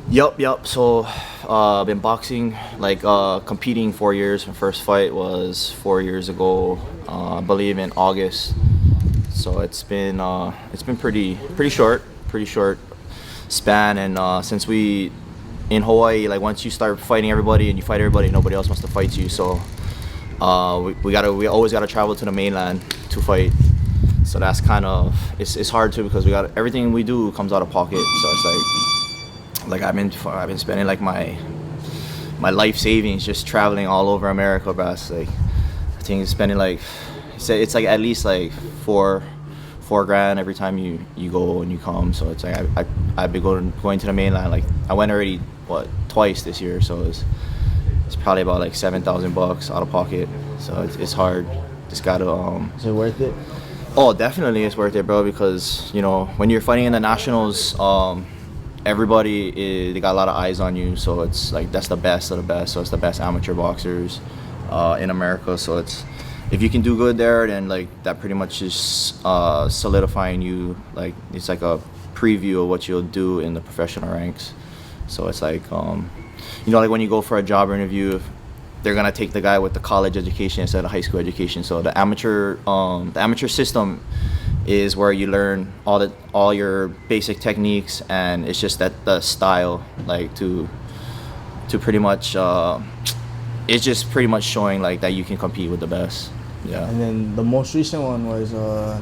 Yup. So, been boxing, like competing 4 years. My first fight was 4 years ago, I believe in August. So it's been pretty short span. And since we in Hawaii, like once you start fighting everybody and you fight everybody, nobody else wants to fight you. So we always gotta travel to the mainland to fight. So that's kind of it's hard too because we got everything we do comes out of pocket. So it's like I've been spending like my life savings just traveling all over America, bro. It's like I think it's spending like it's like at least like four grand every time you go and you come. So it's like I've been going to the mainland. Like I went already twice this year. So it's probably about like $7,000 out of pocket. So it's hard. Just gotta Is it worth it? Oh, definitely it's worth it, bro, because when you're fighting in the nationals, they got a lot of eyes on you. So it's like that's the best of the best. So it's the best amateur boxers in America. So it's if you can do good there, then like that pretty much is solidifying you. Like it's like a preview of what you'll do in the professional ranks. So it's like like when you go for a job interview, they're gonna take the guy with the college education instead of high school education. So the amateur system is where you learn all your basic techniques, and it's just that the style, like to pretty much it's just pretty much showing like that you can compete with the best. Yeah. And then the most recent one was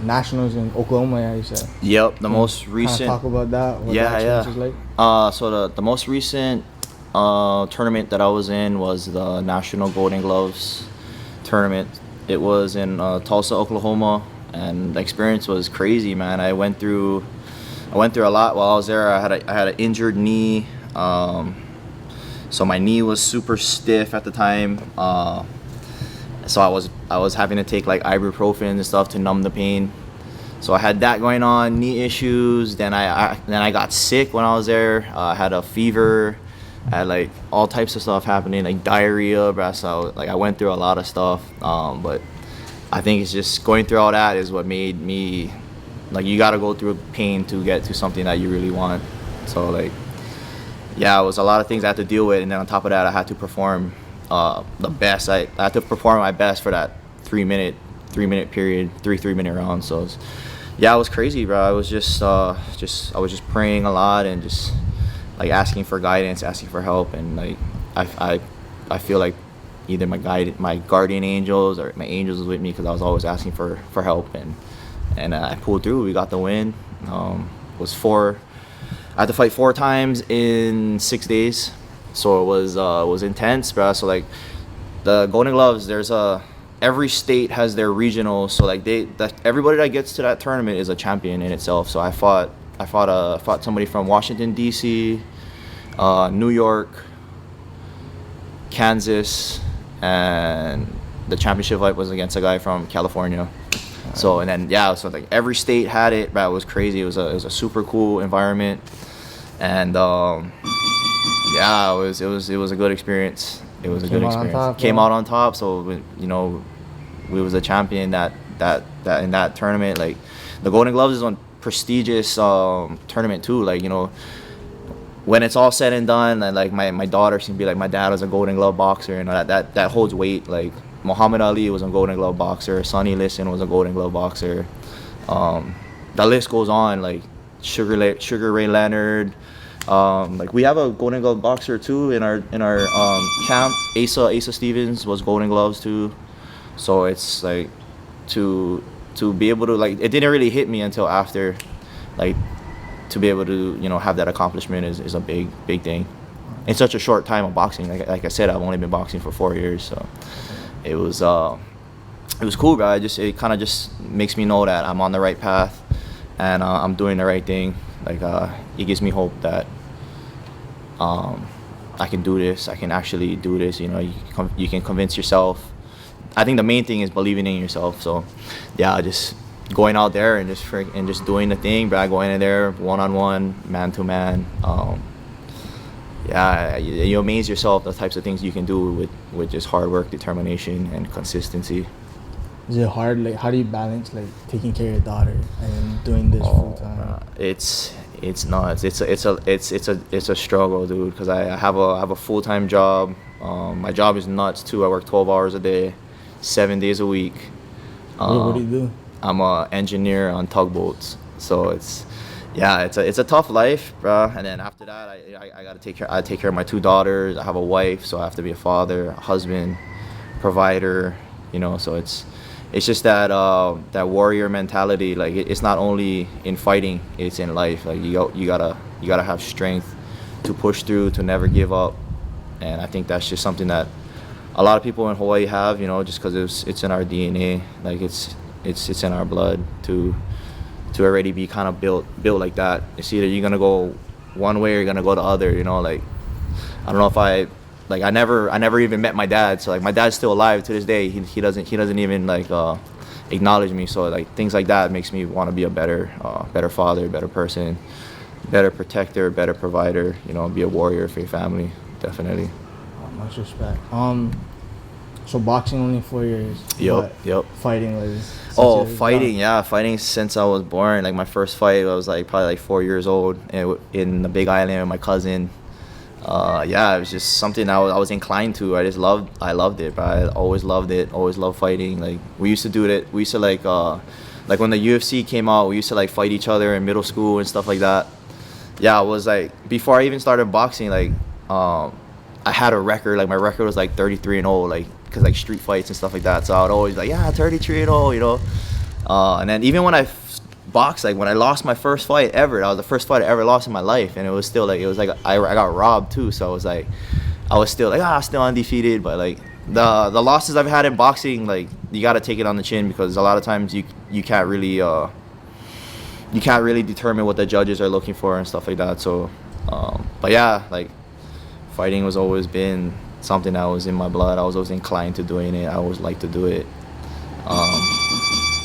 nationals in Oklahoma. Yeah, you said. Yep. The most Kind of recent. talk about that. What Yeah, that yeah. experience was like. So the most recent tournament that I was in was the National Golden Gloves tournament. It was in Tulsa, Oklahoma, and the experience was crazy, man. I went through a lot while I was there. I had an injured knee, so my knee was super stiff at the time. So I was having to take like ibuprofen and stuff to numb the pain. So I had that going on, knee issues. Then I got sick when I was there. I had a fever. I had like all types of stuff happening, like diarrhea, bro. So like I went through a lot of stuff. But I think it's just going through all that is what made me like you got to go through pain to get to something that you really want. So like yeah, it was a lot of things I had to deal with, and then on top of that, I had to perform the best. I had to perform my best for that 3 minute period, 3 minute rounds. So it was crazy, bro. I was I was just praying a lot and just like asking for guidance, asking for help, and like I feel like either my guardian angels or my angels was with me because I was always asking for help, and I pulled through. We got the win. I had to fight 4 times in 6 days, so it was intense, bro. So like the Golden Gloves, every state has their regional. So like everybody that gets to that tournament is a champion in itself. So I fought somebody from Washington D.C., New York, Kansas, and the championship fight was against a guy from California. So and then so like every state had it, but it was crazy. It was a super cool environment, and it was a good experience. It was a good experience. Came out on top. So we was a champion that in that tournament. Like the Golden Gloves is a prestigious tournament too. Like when it's all said and done, and like my daughter can be like, my dad was a Golden Glove boxer, and that holds weight. Like Muhammad Ali was a Golden Glove boxer. Sonny Liston was a Golden Glove boxer. The list goes on. Like Sugar Ray Leonard. Like we have a Golden Glove boxer too in our camp. Asa Stevens was Golden Gloves too. So it's like to be able to like it didn't really hit me until after, like to be able to have that accomplishment is a big thing. In such a short time of boxing, like I said, I've only been boxing for 4 years, so it was cool, bro. It kind of just makes me know that I'm on the right path and I'm doing the right thing. Like it gives me hope that I can do this. I can actually do this. You can convince yourself. I think the main thing is believing in yourself. So just going out there and just doing the thing, bro. Going in there one-on-one, man-to-man. You amaze yourself the types of things you can do with just hard work, determination, and consistency. Is it hard? Like, how do you balance like taking care of your daughter and doing this full time? It's nuts. It's a struggle, dude. Because I have a full-time job. My job is nuts too. I work 12 hours a day, 7 days a week. What do you do? I'm a engineer on tugboats. So it's a tough life, bro. And then after that, I gotta take care of my two daughters. I have a wife, so I have to be a father, a husband, provider. So it's just that warrior mentality. Like it's not only in fighting, it's in life. Like you gotta have strength to push through, to never give up. And I think that's just something that a lot of people in Hawaii have. Just because it's in our DNA. Like it's in our blood to already be kind of built like that. It's either you're gonna go one way or you're gonna go the other. Like I don't know if I never even met my dad. So like my dad's still alive to this day. He doesn't even like acknowledge me. So like things like that makes me want to be a better father, better person, better protector, better provider. Be a warrior for your family. Definitely. Much respect. So boxing only 4 years. Yep. Fighting was. Fighting, yeah, fighting since I was born. Like my first fight, I was like probably like 4 years old in the Big Island with my cousin. It was just something I was inclined to. I loved it, but I always loved it. Always loved fighting. Like we used to do it. We used to like when the UFC came out, we used to like fight each other in middle school and stuff like that. Yeah, it was like before I even started boxing. Like I had a record. Like my record was like 33-0. Like because like street fights and stuff like that. So I would always like 33-0. And then even when I boxed, like when I lost my first fight ever, that was the first fight I ever lost in my life, and it was like I got robbed too. So I was still like still undefeated. But like the losses I've had in boxing, like you got to take it on the chin, because a lot of times you can't really determine what the judges are looking for and stuff like that. So but yeah, like fighting was always been something that was in my blood. I was always inclined to doing it. I always liked to do it.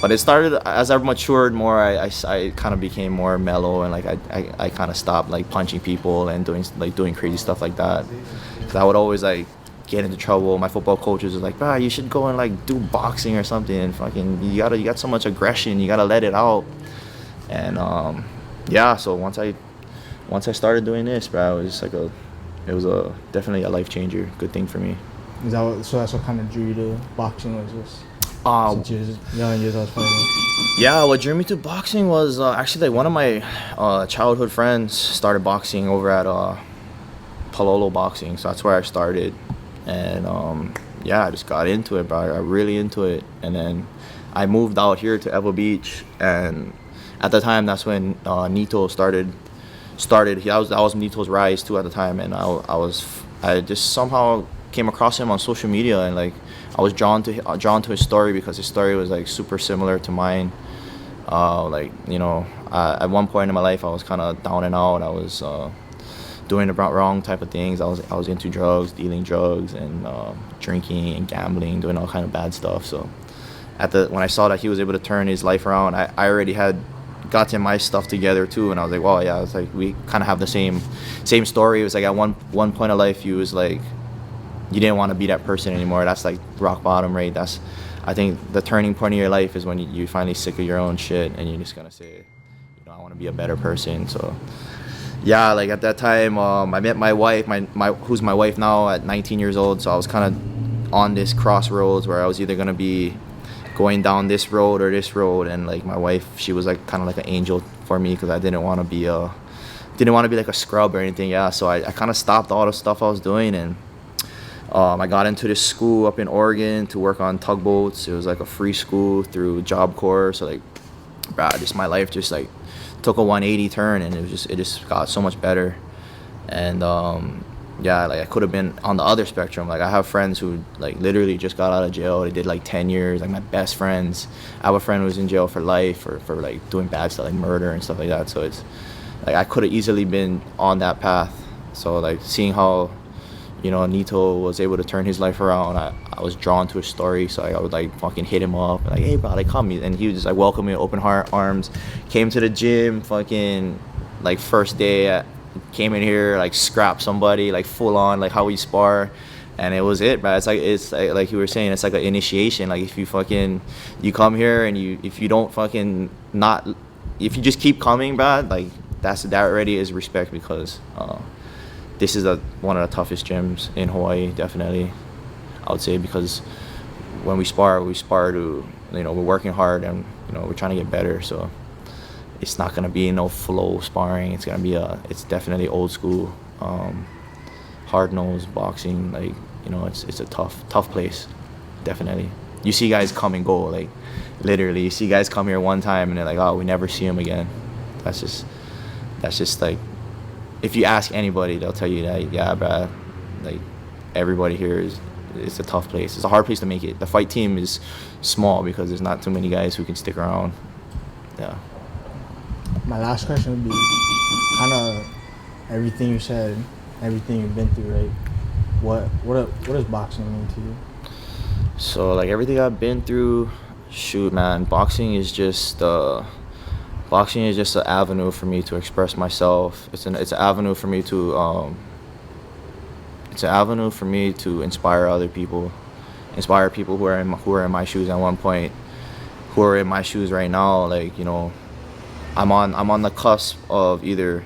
But it started as I matured more. I kind of became more mellow, and like I kind of stopped like punching people and doing crazy stuff like that. Cause I would always like get into trouble. My football coaches was like, you should go and like do boxing or something. And fucking you got so much aggression. You gotta let it out. And so once I started doing this, bro, it was definitely a life changer. Good thing for me. So that's what kind of drew you to boxing, was just since you was young years I was fighting? Yeah, what drew me to boxing was actually like one of my childhood friends started boxing over at Palolo Boxing, so that's where I started. And I just got into it, bro. I got really into it. And then I moved out here to Evo Beach, and at the time that's when Nito started. That was Nito's rise too at the time, and I just somehow came across him on social media, and like I was drawn to his story, because his story was like super similar to mine. At one point in my life I was kind of down and out. I was doing the wrong type of things. I was into drugs, dealing drugs, and drinking and gambling, doing all kind of bad stuff. So when I saw that he was able to turn his life around, I already had gotten my stuff together too, and I was like, wow, yeah, it's like we kind of have the same story. It was like at one point of life you was like you didn't want to be that person anymore. That's like rock bottom, right? That's, I think, the turning point of your life is when you're finally sick of your own shit, and you're just gonna say, I want to be a better person. So yeah, like at that time I met my wife, who's my wife now, at 19 years old. So I was kind of on this crossroads where I was either gonna be going down this road or this road. And like my wife, she was like kind of like an angel for me, because I didn't want to be like a scrub or anything. Yeah, so I kind of stopped all the stuff I was doing, and I got into this school up in Oregon to work on tugboats. It was like a free school through Job Corps. So like, my life just like took a 180 turn, and it just got so much better. And like I could have been on the other spectrum. Like I have friends who like literally just got out of jail. They did like 10 years. Like my best friends. I have a friend who was in jail for life for like doing bad stuff like murder and stuff like that. So it's like I could have easily been on that path. So like seeing how Nito was able to turn his life around, I was drawn to his story. So I would like fucking hit him up, like, hey bro, like come, and he would just like welcome me with open arms. Came to the gym, fucking like first day, came in here, like scrapped somebody, like full on, like how we spar, and it was it, bro. It's like you were saying, it's like an initiation. Like if you come here and if you don't fucking if you just keep coming, bro, like that already is respect because this is one of the toughest gyms in Hawaii, definitely. I would say because when we spar to, we're working hard and, we're trying to get better. So it's not gonna be no flow sparring. It's gonna be it's definitely old school, hard-nosed boxing. Like, it's a tough place, definitely. You see guys come and go, like literally. You see guys come here one time and they're like, oh, we never see them again. That's just like, if you ask anybody, they'll tell you that, yeah, bruh, like everybody here it's a tough place. It's a hard place to make it. The fight team is small because there's not too many guys who can stick around. Yeah. My last question would be kind of everything you said, everything you've been through, right? What does boxing mean to you? So like everything I've been through, shoot, man, boxing is just an avenue for me to express myself. It's an avenue for me to inspire other people, inspire people who are in my shoes at one point, who are in my shoes right now. Like, I'm on the cusp of either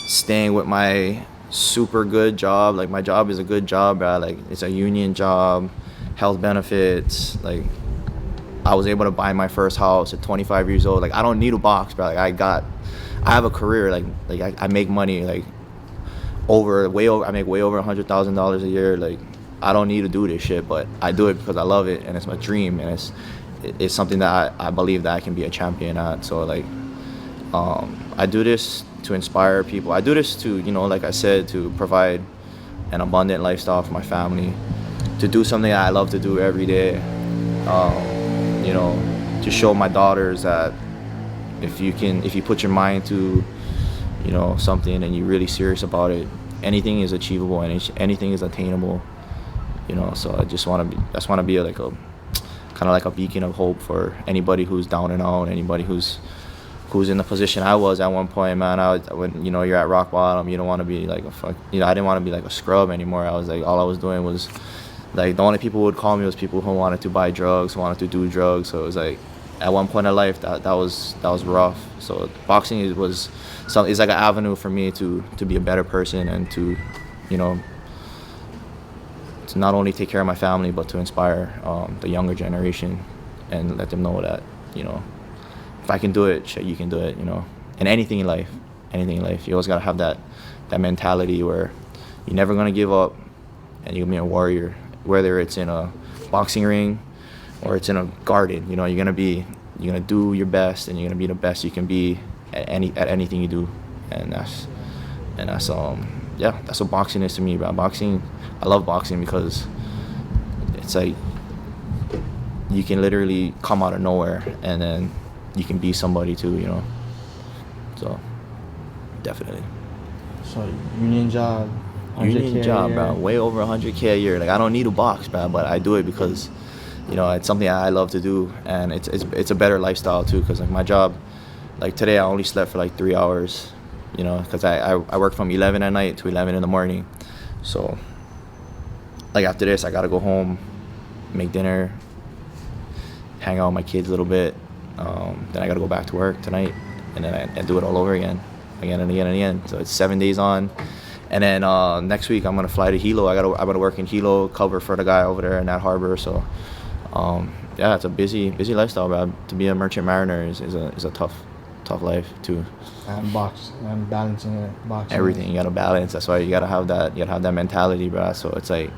staying with my super good job. Like, my job is a good job, bro. Like, it's a union job, health benefits. Like, I was able to buy my first house at 25 years old. Like, I don't need a box, bro. Like, I have a career. Like I make money. Like, I make way over $100,000 a year. Like, I don't need to do this shit, but I do it because I love it and it's my dream, and it's something that I believe that I can be a champion at. So like, I do this to inspire people. I do this to, like I said, to provide an abundant lifestyle for my family, to do something that I love to do every day. To show my daughters that if you put your mind to, something and you're really serious about it, anything is achievable and anything is attainable. So I just want to be like a kind of like a beacon of hope for anybody who's down and out, anybody who's in the position I was at one point, man. When you're at rock bottom, you don't want to be like I didn't want to be like a scrub anymore. I was like, all I was doing was like, the only people who would call me was people who wanted to buy drugs, wanted to do drugs. So it was like, at one point in life, that was rough. So boxing is like an avenue for me to be a better person and to to not only take care of my family, but to inspire the younger generation and let them know that, if I can do it, shit, you can do it, And anything in life, you always gotta have that mentality where you're never gonna give up and you're gonna be a warrior, whether it's in a boxing ring or it's in a garden. You're gonna do your best and you're gonna be the best you can be at anything you do. And that's what boxing is to me, bro. I love boxing because it's like you can literally come out of nowhere and then you can be somebody too, So definitely. So union job, bro. Way over 100K a year. Like, I don't need a box, bro, but I do it because it's something I love to do, and it's a better lifestyle too. Because like my job, like today I only slept for like 3 hours, because I work from 11 at night to 11 in the morning. So like after this, I gotta go home, make dinner, hang out with my kids a little bit. Then I gotta go back to work tonight, and then I do it all over again and again. So it's 7 days on, and then next week I'm gonna fly to Hilo. I gotta work in Hilo, cover for the guy over there in that harbor. So it's a busy lifestyle, bro. To be a merchant mariner is a tough life too. And balancing it, boxing. Everything you gotta balance. That's why you gotta have that mentality, bro. So it's like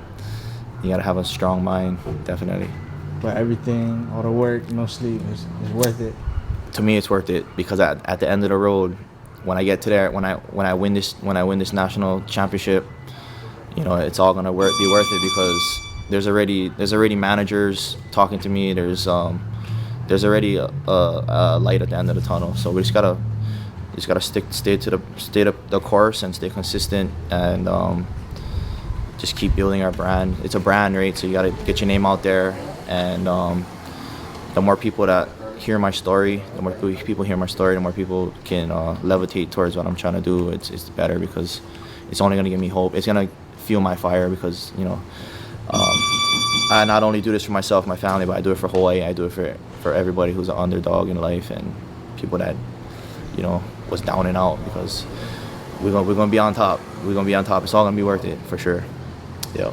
you gotta have a strong mind, definitely. But everything, all the work, no sleep, is worth it. To me, it's worth it because at the end of the road, when I get to there, when I win this national championship, it's all gonna be worth it because there's already managers talking to me. There's already a light at the end of the tunnel. So we just gotta stay to the course and stay consistent and just keep building our brand. It's a brand, right? So you gotta get your name out there, and the more people that hear my story, the more people hear my story, the more people can levitate towards what I'm trying to do. It's better because it's only gonna give me hope. It's gonna fuel my fire because I not only do this for myself, my family, but I do it for Hawaii. I do it for everybody who's an underdog in life and people that was down and out, because we're gonna be on top. We're gonna be on top. It's all gonna be worth it for sure. Yep.